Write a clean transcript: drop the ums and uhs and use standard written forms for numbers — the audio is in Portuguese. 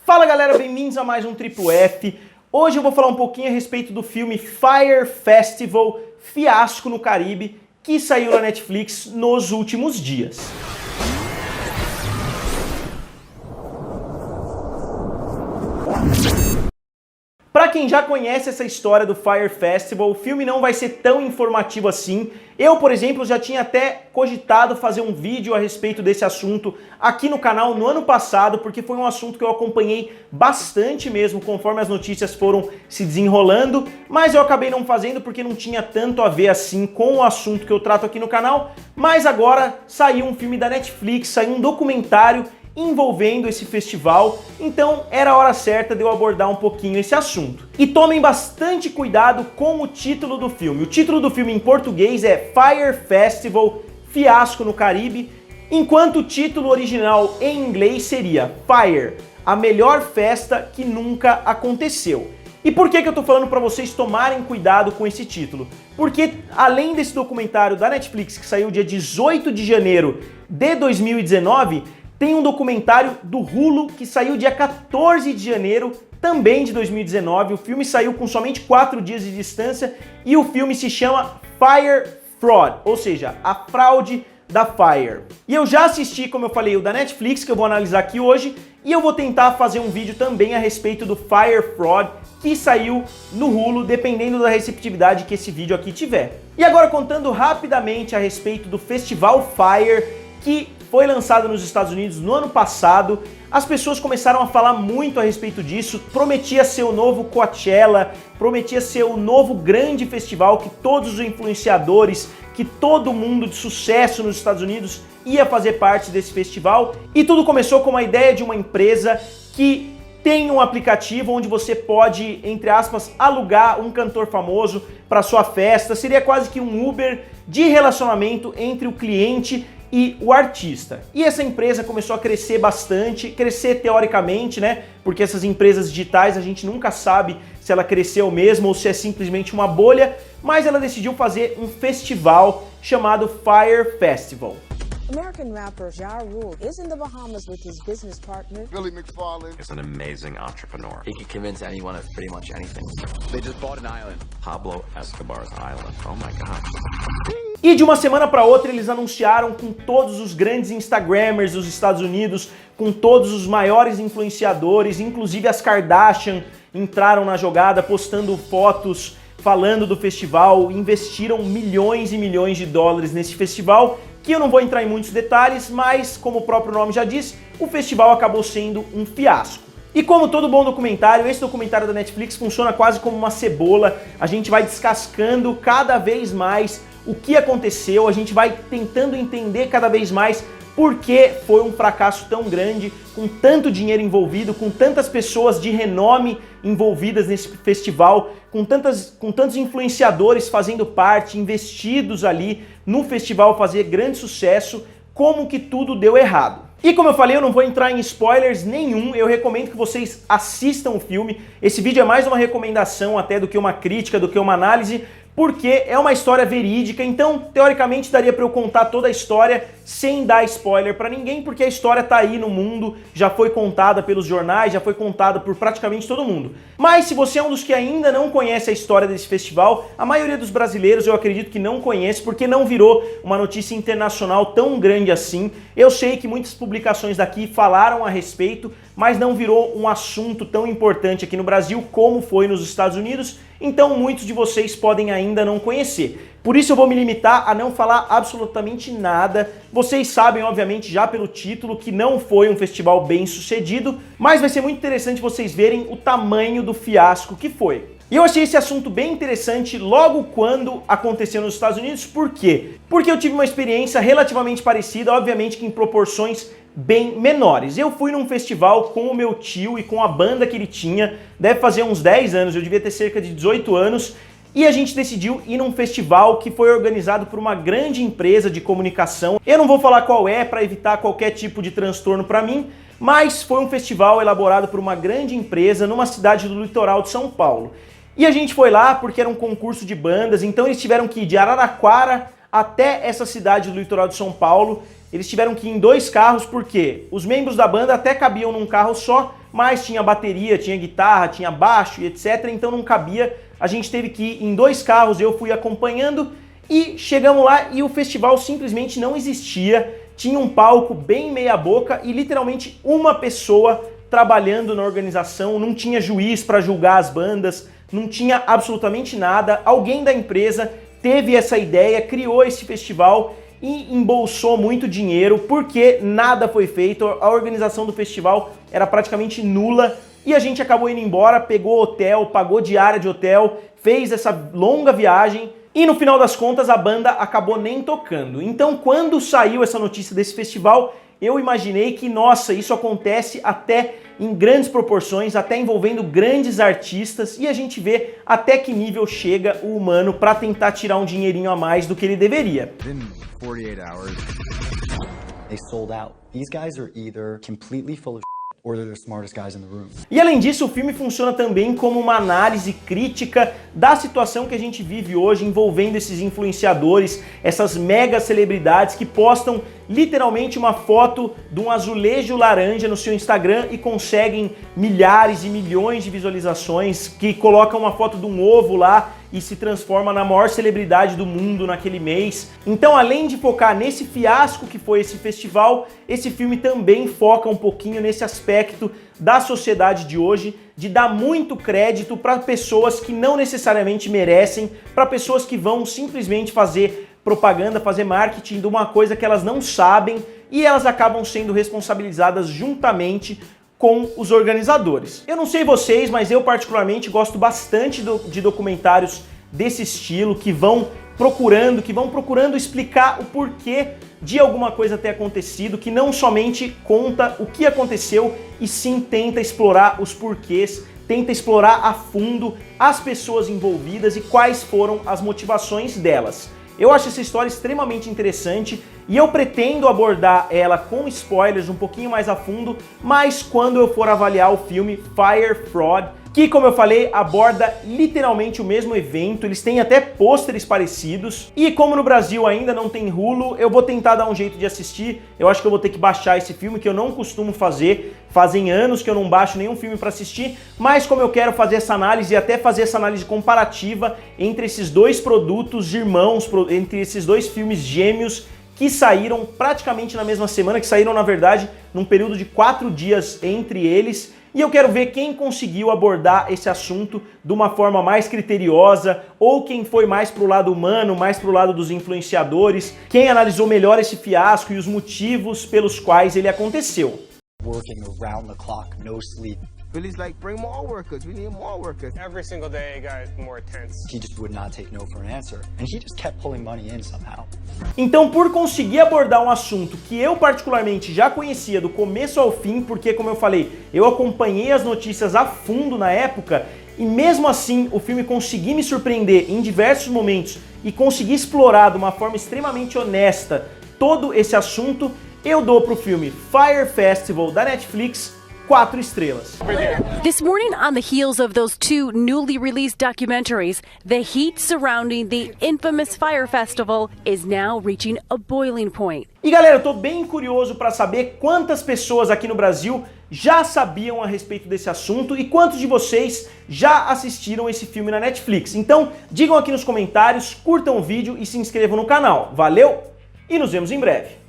Fala galera, bem-vindos a mais um Triplo F. Hoje eu vou falar um pouquinho a respeito do filme Fyre Festival, Fiasco no Caribe, que saiu na Netflix nos últimos dias. Para quem já conhece essa história do Fyre Festival, o filme não vai ser tão informativo assim. Eu, por exemplo, já tinha até cogitado fazer um vídeo a respeito desse assunto aqui no canal no ano passado, porque foi um assunto que eu acompanhei bastante mesmo, conforme as notícias foram se desenrolando, mas eu acabei não fazendo porque não tinha tanto a ver assim com o assunto que eu trato aqui no canal. Mas agora saiu um filme da Netflix, saiu um documentário envolvendo esse festival, então era a hora certa de eu abordar um pouquinho esse assunto. E tomem bastante cuidado com o título do filme. O título do filme em português é Fyre Festival, Fiasco no Caribe, enquanto o título original em inglês seria Fyre, a melhor festa que nunca aconteceu. E por que eu tô falando para vocês tomarem cuidado com esse título? Porque além desse documentário da Netflix que saiu dia 18 de janeiro de 2019, tem um documentário do Hulu que saiu dia 14 de janeiro, também de 2019. O filme saiu com somente 4 dias de distância e o filme se chama Fyre Fraud, ou seja, a fraude da Fyre. E eu já assisti, como eu falei, o da Netflix, que eu vou analisar aqui hoje, e eu vou tentar fazer um vídeo também a respeito do Fyre Fraud, que saiu no Hulu, dependendo da receptividade que esse vídeo aqui tiver. E agora contando rapidamente a respeito do Festival Fyre, que foi lançado nos Estados Unidos no ano passado. As pessoas começaram a falar muito a respeito disso, prometia ser o novo Coachella, prometia ser o novo grande festival que todos os influenciadores, que todo mundo de sucesso nos Estados Unidos ia fazer parte desse festival. E tudo começou com uma ideia de uma empresa que tem um aplicativo onde você pode, entre aspas, alugar um cantor famoso para sua festa. Seria quase que um Uber de relacionamento entre o cliente e o artista. E essa empresa começou a crescer bastante, crescer teoricamente, né? Porque essas empresas digitais a gente nunca sabe se ela cresceu mesmo ou se é simplesmente uma bolha, mas ela decidiu fazer um festival chamado Fyre Festival. American rapper Ja Rule is in the Bahamas with his business partner. Billy McFarland is an amazing entrepreneur. He can convince anyone of pretty much anything. They just bought an island. Pablo Escobar's island. Oh my God. E de uma semana para outra eles anunciaram com todos os grandes Instagrammers dos Estados Unidos, com todos os maiores influenciadores, inclusive as Kardashian entraram na jogada postando fotos falando do festival, investiram milhões e milhões de dólares nesse festival, que eu não vou entrar em muitos detalhes, mas como o próprio nome já diz, o festival acabou sendo um fiasco. E como todo bom documentário, esse documentário da Netflix funciona quase como uma cebola, a gente vai descascando cada vez mais o que aconteceu, a gente vai tentando entender cada vez mais por que foi um fracasso tão grande, com tanto dinheiro envolvido, com tantas pessoas de renome envolvidas nesse festival, com tantos influenciadores fazendo parte, investidos ali no festival fazer grande sucesso, como que tudo deu errado. E como eu falei, eu não vou entrar em spoilers nenhum, eu recomendo que vocês assistam o filme. Esse vídeo é mais uma recomendação até do que uma crítica, do que uma análise, porque é uma história verídica, então teoricamente daria para eu contar toda a história sem dar spoiler para ninguém, porque a história tá aí no mundo, já foi contada pelos jornais, já foi contada por praticamente todo mundo. Mas se você é um dos que ainda não conhece a história desse festival, a maioria dos brasileiros eu acredito que não conhece, porque não virou uma notícia internacional tão grande assim. Eu sei que muitas publicações daqui falaram a respeito, mas não virou um assunto tão importante aqui no Brasil como foi nos Estados Unidos, então muitos de vocês podem ainda não conhecer. Por isso eu vou me limitar a não falar absolutamente nada. Vocês sabem, obviamente, já pelo título, que não foi um festival bem sucedido, mas vai ser muito interessante vocês verem o tamanho do fiasco que foi. E eu achei esse assunto bem interessante logo quando aconteceu nos Estados Unidos. Por quê? Porque eu tive uma experiência relativamente parecida, obviamente que em proporções bem menores. Eu fui num festival com o meu tio e com a banda que ele tinha, deve fazer uns 10 anos, eu devia ter cerca de 18 anos, e a gente decidiu ir num festival que foi organizado por uma grande empresa de comunicação. Eu não vou falar qual é para evitar qualquer tipo de transtorno para mim, mas foi um festival elaborado por uma grande empresa numa cidade do litoral de São Paulo. E a gente foi lá porque era um concurso de bandas, então eles tiveram que ir de Araraquara até essa cidade do litoral de São Paulo. Eles tiveram que ir em 2 carros porque os membros da banda até cabiam num carro só, mas tinha bateria, tinha guitarra, tinha baixo e etc, então não cabia, a gente teve que ir em 2 carros, eu fui acompanhando e chegamos lá e o festival simplesmente não existia, tinha um palco bem meia boca e literalmente uma pessoa trabalhando na organização, não tinha juiz para julgar as bandas, não tinha absolutamente nada, alguém da empresa teve essa ideia, criou esse festival e embolsou muito dinheiro porque nada foi feito, a organização do festival era praticamente nula e a gente acabou indo embora, pegou hotel, pagou diária de hotel, fez essa longa viagem e no final das contas a banda acabou nem tocando. Então quando saiu essa notícia desse festival, eu imaginei que, nossa, isso acontece até em grandes proporções, até envolvendo grandes artistas, e a gente vê até que nível chega o humano para tentar tirar um dinheirinho a mais do que ele deveria. Within 48 hours, they sold out. These guys are either completely full of or they're the smartest guys in the room. E além disso, o filme funciona também como uma análise crítica da situação que a gente vive hoje envolvendo esses influenciadores, essas mega celebridades que postam literalmente uma foto de um azulejo laranja no seu Instagram e conseguem milhares e milhões de visualizações, que colocam uma foto de um ovo lá e se transforma na maior celebridade do mundo naquele mês. Então, além de focar nesse fiasco que foi esse festival, esse filme também foca um pouquinho nesse aspecto da sociedade de hoje, de dar muito crédito para pessoas que não necessariamente merecem, para pessoas que vão simplesmente fazer propaganda, fazer marketing de uma coisa que elas não sabem e elas acabam sendo responsabilizadas juntamente com os organizadores. Eu não sei vocês, mas eu particularmente gosto bastante de documentários desse estilo, que vão procurando explicar o porquê de alguma coisa ter acontecido, que não somente conta o que aconteceu, e sim tenta explorar os porquês, tenta explorar a fundo as pessoas envolvidas e quais foram as motivações delas. Eu acho essa história extremamente interessante e eu pretendo abordar ela com spoilers um pouquinho mais a fundo, mas quando eu for avaliar o filme Fyre Fraud, que, como eu falei, aborda literalmente o mesmo evento, eles têm até pôsteres parecidos, e como no Brasil ainda não tem Hulu, eu vou tentar dar um jeito de assistir. Eu acho que eu vou ter que baixar esse filme, que eu não costumo fazer, fazem anos que eu não baixo nenhum filme para assistir, mas como eu quero fazer essa análise e até fazer essa análise comparativa entre esses dois produtos irmãos, entre esses dois filmes gêmeos, que saíram praticamente na mesma semana, que saíram, na verdade, num período de 4 dias entre eles, e eu quero ver quem conseguiu abordar esse assunto de uma forma mais criteriosa, ou quem foi mais pro lado humano, mais pro lado dos influenciadores, quem analisou melhor esse fiasco e os motivos pelos quais ele aconteceu. Working around the clock, no sleep. Billy's like, bring more workers, we need more workers. Every single day it got more tense. He just would not take no for an answer, and he just kept pulling money in somehow. Então, por conseguir abordar um assunto que eu particularmente já conhecia do começo ao fim, porque, como eu falei, eu acompanhei as notícias a fundo na época, e mesmo assim o filme conseguiu me surpreender em diversos momentos e conseguir explorar de uma forma extremamente honesta todo esse assunto, eu dou pro filme Fyre Festival da Netflix 4 estrelas. This morning, on the heels of those 2 newly released documentaries, the heat surrounding the infamous Fyre Festival is now reaching a boiling point. E galera, eu tô bem curioso para saber quantas pessoas aqui no Brasil já sabiam a respeito desse assunto e quantos de vocês já assistiram esse filme na Netflix. Então, digam aqui nos comentários, curtam o vídeo e se inscrevam no canal. Valeu e nos vemos em breve.